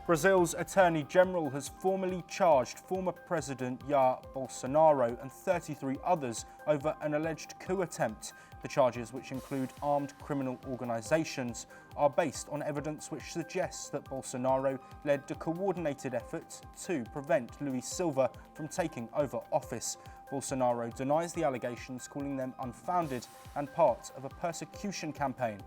Brazil's Attorney General has formally charged former President Jair Bolsonaro and 33 others over an alleged coup attempt. The charges, which include armed criminal organisations, are based on evidence which suggests that Bolsonaro led a coordinated effort to prevent Luiz Silva from taking over office. Bolsonaro denies the allegations, calling them unfounded and part of a persecution campaign.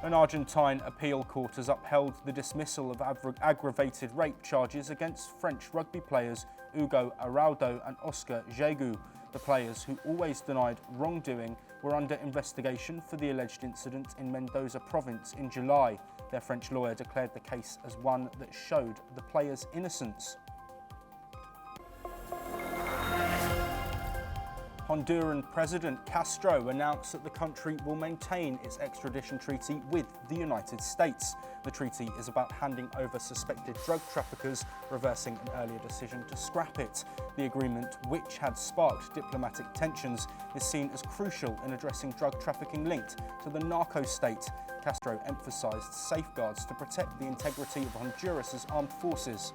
An Argentine appeal court has upheld the dismissal of aggravated rape charges against French rugby players Hugo, Auradou and Jegou. The players, who always denied wrongdoing, were under investigation for the alleged incident in Mendoza Province in July. Their French lawyer declared the case as one that showed the players' innocence. Honduran President Castro announced that the country will maintain its extradition treaty with the United States. The treaty is about handing over suspected drug traffickers, reversing an earlier decision to scrap it. The agreement, which had sparked diplomatic tensions, is seen as crucial in addressing drug trafficking linked to the narco state. Castro emphasized safeguards to protect the integrity of Honduras's armed forces.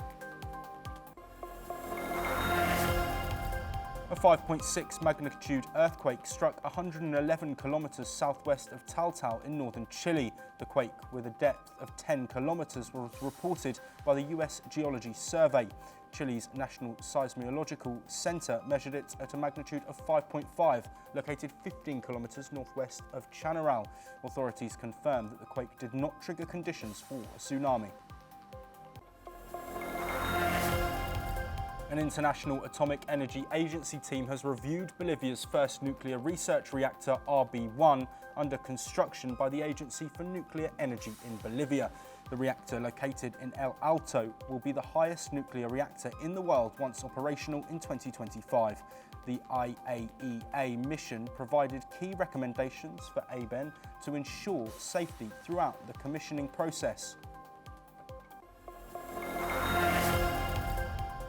A 5.6 magnitude earthquake struck 111 kilometers southwest of Taltal in northern Chile. The quake, with a depth of 10 kilometers, was reported by the US Geology Survey. Chile's National Seismological Center measured it at a magnitude of 5.5, located 15 kilometers northwest of Chañaral. Authorities confirmed that the quake did not trigger conditions for a tsunami. An International Atomic Energy Agency team has reviewed Bolivia's first nuclear research reactor, RB1, under construction by the Agency for Nuclear Energy in Bolivia. The reactor, located in El Alto, will be the highest nuclear reactor in the world once operational in 2025. The IAEA mission provided key recommendations for ABEN to ensure safety throughout the commissioning process.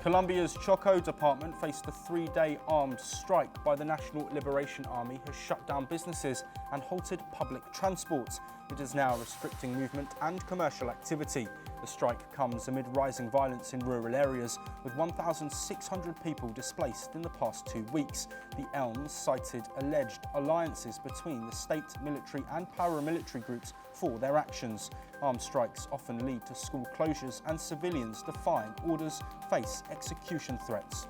Colombia's Choco department faced a 3-day armed strike by the National Liberation Army has shut down businesses and halted public transport. It is now restricting movement and commercial activity. The strike comes amid rising violence in rural areas, with 1,600 people displaced in the past 2 weeks. The Elms cited alleged alliances between the state, military and paramilitary groups for their actions. Armed strikes often lead to school closures, and civilians defying orders face execution threats.